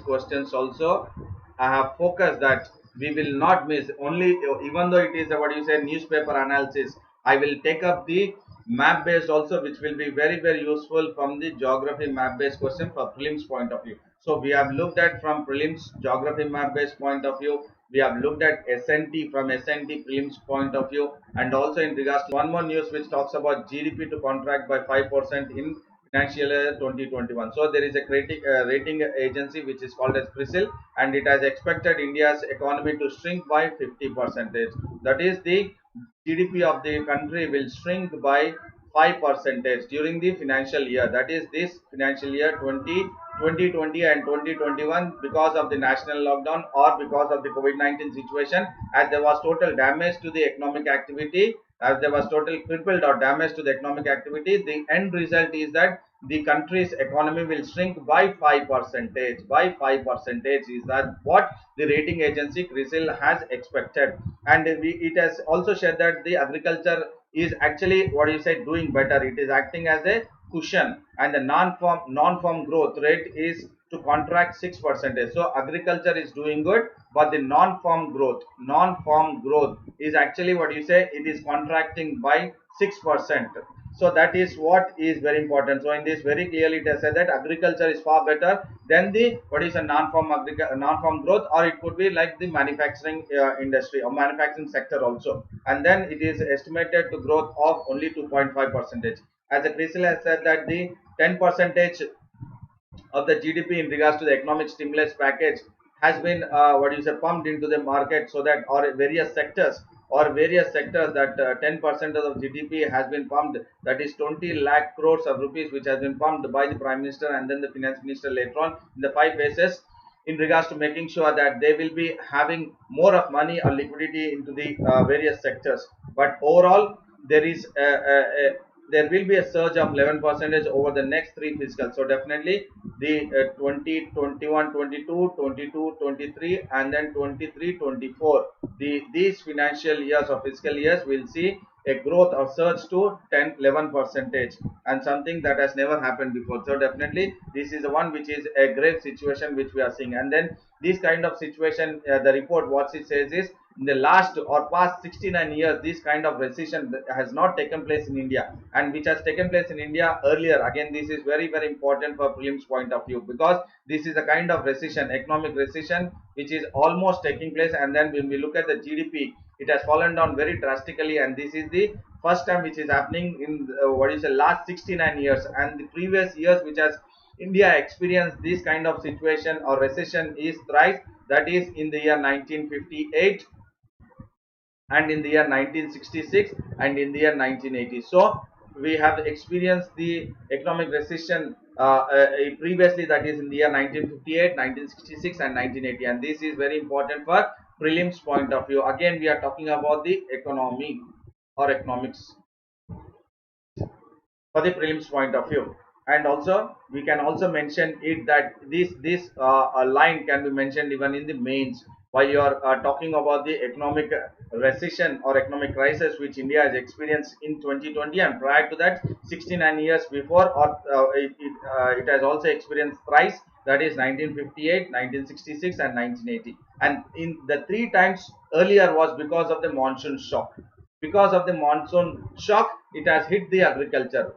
questions also, I have focused that we will not miss only, even though it is a, what you say, newspaper analysis, I will take up the map based also, which will be very very useful from the geography map based question for prelims point of view. So we have looked at from prelims geography map based point of view, we have looked at SNT from SNT prelims point of view, and also in regards to one more news which talks about GDP to contract by 5% in financial year 2021. So there is a rating agency which is called as CRISIL, and it has expected India's economy to shrink by 50%. That is, the GDP of the country will shrink by 5% during the financial year, that is this financial year 2020 and 2021, because of the national lockdown or because of the COVID-19 situation, as there was total damage to the economic activity, as there was total crippled or damage to the economic activity. The end result is that the country's economy will shrink by 5%. By 5% is that what the rating agency CRISIL has expected. And it has also said that the agriculture is actually, what you say, doing better. It is acting as a cushion, and the non-farm growth rate is to contract 6%. So agriculture is doing good, but the non-farm growth is actually, what you say, it is contracting by 6%. So that is what is very important. So in this very clearly it has said that agriculture is far better than the, what is a non-farm growth, or it could be like the manufacturing industry or manufacturing sector also. And then it is estimated to growth of only 2.5%. As the CRISIL has said that the 10% of the GDP in regards to the economic stimulus package has been what you say, pumped into the market, so that, or various sectors that 10% of the GDP has been pumped, that is 20 lakh crores of rupees, which has been pumped by the Prime Minister and then the Finance Minister later on in the 5 phases, in regards to making sure that they will be having more of money or liquidity into the various sectors. But overall there is there will be a surge of 11% over the next three fiscal. So definitely the 20, 21, 22, 22, 23, and then 23, 24. These financial years or fiscal years will see a growth or surge to 10, 11%, and something that has never happened before. So definitely this is the one which is a grave situation which we are seeing. And then this kind of situation, the report what it says is, in the last or past 69 years, this kind of recession has not taken place in India, and which has taken place in India earlier. Again, this is very, very important for prelims point of view, because this is a kind of recession, economic recession, which is almost taking place. And then when we look at the GDP, it has fallen down very drastically, and this is the first time which is happening in what is the last 69 years. And the previous years which has India experienced this kind of situation or recession is thrice, that is in the year 1958, and in the year 1966, and in the year 1980. So we have experienced the economic recession previously, that is in the year 1958, 1966, and 1980, and this is very important for prelims point of view. Again, we are talking about the economy or economics for the prelims point of view. And also we can also mention it that this line can be mentioned even in the mains, while you are talking about the economic recession or economic crisis which India has experienced in 2020, and prior to that 69 years before, or it has also experienced thrice, that is 1958, 1966, and 1980. And in the three times earlier was because of the monsoon shock. Because of the monsoon shock, it has hit the agriculture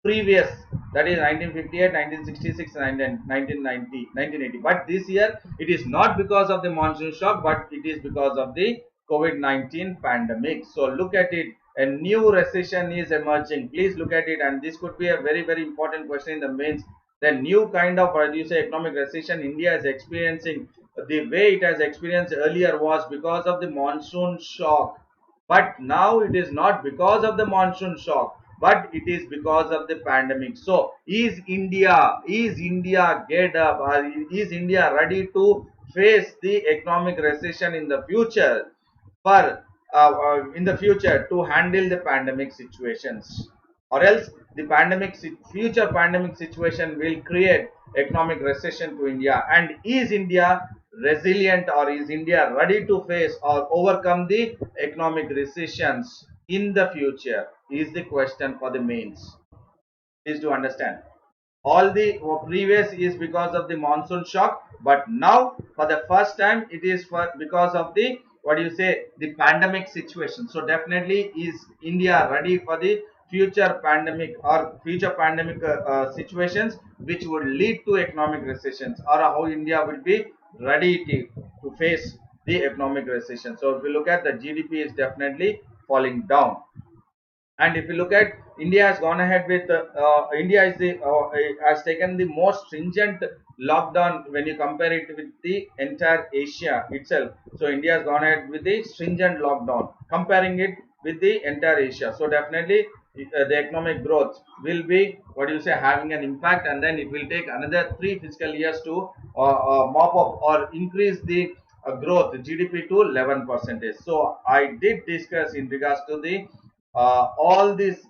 previous, that is 1958, 1966, and 1990, 1980. But this year it is not because of the monsoon shock, but it is because of the COVID-19 pandemic. So look at it, a new recession is emerging. Please look at it, and this could be a very, very important question in the mains. The new kind of, what do you say, economic recession India is experiencing, the way it has experienced earlier was because of the monsoon shock. But now it is not because of the monsoon shock, but it is because of the pandemic. So is India geared up, or is India ready to face the economic recession in the future, for to handle the pandemic situations? Or else the future pandemic situation will create economic recession to India. And is India resilient, or is India ready to face or overcome the economic recessions in the future, is the question for the mains. Please do understand, all the previous is because of the monsoon shock, but now for the first time it is because of the, what do you say, the pandemic situation. So definitely, is India ready for the future pandemic or future pandemic situations which would lead to economic recessions, or how India will be ready to face the economic recession? So if we look at, the GDP is definitely falling down. And if you look at, India has gone ahead with India is the has taken the most stringent lockdown when you compare it with the entire Asia itself. So India has gone ahead with the stringent lockdown, comparing it with the entire Asia. So definitely the economic growth will be, what do you say, having an impact, and then it will take another 3 fiscal years to mop up or increase the growth GDP to 11%. So I did discuss in regards to the all these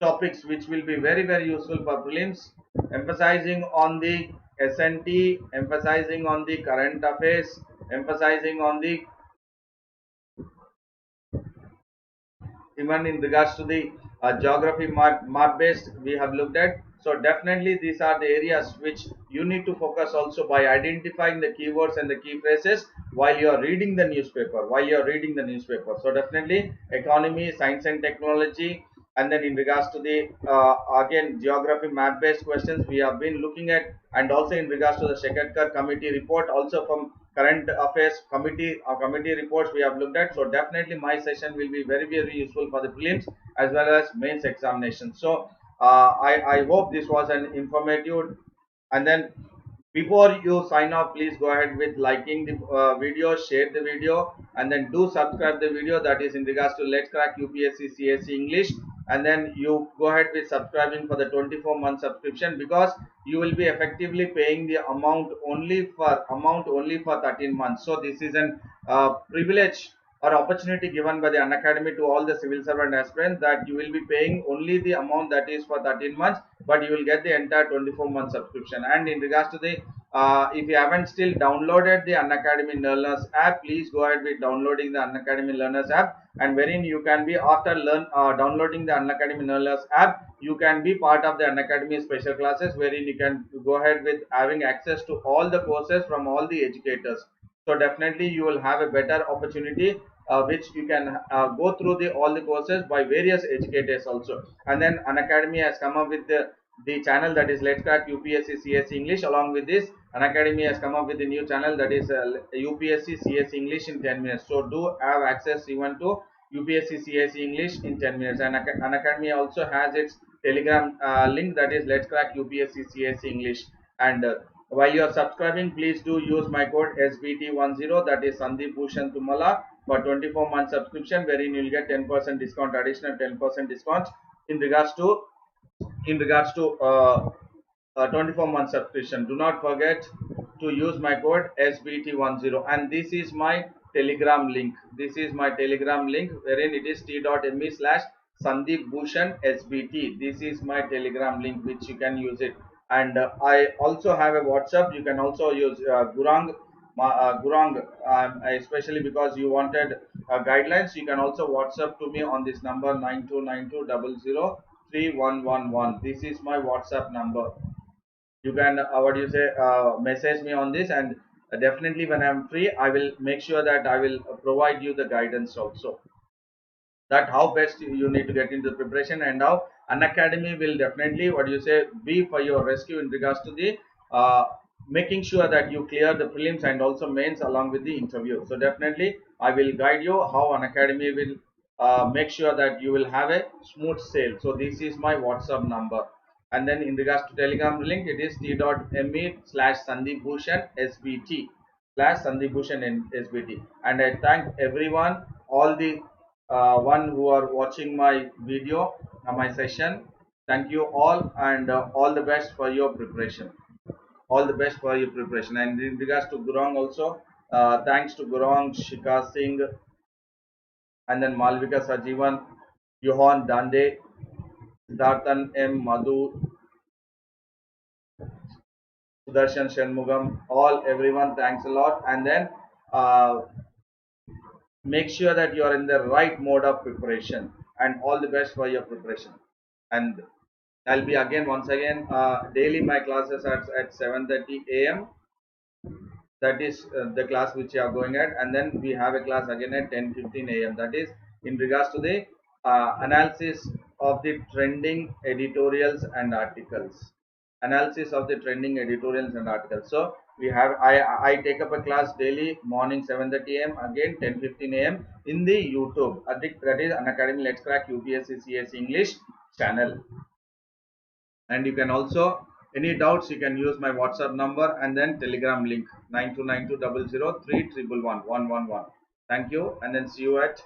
topics which will be very, very useful for prelims, emphasizing on the SNT, emphasizing on the current affairs, emphasizing on the, even in regards to the geography mark based we have looked at. So definitely these are the areas which you need to focus also, by identifying the keywords and the key phrases while you are reading the newspaper, So definitely economy, science and technology, and then in regards to the again geography map based questions we have been looking at, and also in regards to the Shekatkar committee report, also from current affairs committee reports we have looked at. So definitely my session will be very, very useful for the prelims as well as mains examination. So I hope this was an informative. And then before you sign off, please go ahead with liking the video, share the video, and then do subscribe the video, that is in regards to Let's Crack UPSC CSE English. And then you go ahead with subscribing for the 24-month subscription, because you will be effectively paying the amount only for 13 months. So this is an privilege or opportunity given by the Unacademy to all the civil servant aspirants, that you will be paying only the amount that is for 13 months, but you will get the entire 24-month subscription. And in regards to the if you haven't still downloaded the Unacademy Learners app, please go ahead with downloading the Unacademy Learners app, and wherein you can be, after downloading the Unacademy Learners app, you can be part of the Unacademy special classes, wherein you can go ahead with having access to all the courses from all the educators. So definitely you will have a better opportunity, which you can go through all the courses by various educators also. And then Unacademy has come up with the channel that is Let's Crack UPSC CSE English. Along with this, Unacademy has come up with a new channel that is UPSC CSE English in 10 minutes. So do have access even to UPSC CSE English in 10 minutes. And Unacademy also has its Telegram link, that is Let's Crack UPSC CSE English. And while you are subscribing, please do use my code SBT10, that is Sandeep Bhushan Thummala, for 24-month subscription, wherein you will get 10% discount, additional 10% discount in regards to 24-month subscription. Do not forget to use my code SBT10, and this is my Telegram link. This is my Telegram link, wherein it is t.me/Sandeep Bhushan SBT. This is my Telegram link, which you can use it. And I also have a WhatsApp. You can also use Gurang. Especially because you wanted guidelines, you can also WhatsApp to me on this number 9292003111. This is my WhatsApp number. You can message me on this, and definitely when I'm free, I will make sure that I will provide you the guidance also, that how best you need to get into preparation, and how Unacademy will definitely be for your rescue in regards to the making sure that you clear the prelims and also mains along with the interview. So definitely I will guide you how Unacademy will make sure that you will have a smooth sail. So this is my WhatsApp number. And then in regards to Telegram link, it is t.me/Sandeep Bhushan SBT /Sandeep Bhushan SBT. And I thank everyone, all the one who are watching my video, my session. Thank you all, and all the best for your preparation. All the best for your preparation. And in regards to Gurang also, thanks to Gurang, Shika Singh, and then Malvika Sajivan, Johan Dande, Siddharthan M. Madhu, Sudarshan Shanmugam, all everyone, thanks a lot. And then make sure that you are in the right mode of preparation, and all the best for your preparation. And I'll be again once again daily my classes at 7:30 a.m. That is the class which you are going at, and then we have a class again at 10:15 a.m. That is in regards to the analysis of the trending editorials and articles. Analysis of the trending editorials and articles. So we have I take up a class daily morning 7:30 a.m. again 10:15 a.m. in the YouTube. That is Unacademy Let's Crack UPSC CS English channel. And you can also, any doubts, you can use my WhatsApp number and then Telegram link 9292003111. Thank you, and then see you at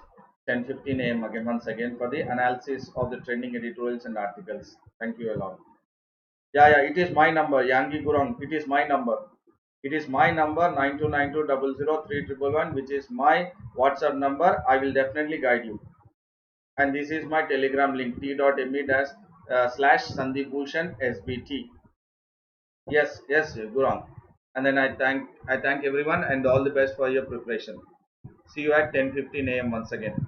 10:15 a.m. again once again for the analysis of the trending editorials and articles. Thank you a lot. Yeah, it is my number, Yangi Gurang. It is my number. It is my number 9292003111, which is my WhatsApp number. I will definitely guide you. And this is my Telegram link t.me/Sandeep Bhushan SBT. Yes, Gurang. And then I thank everyone, and all the best for your preparation. See you at 10:15 a.m. once again.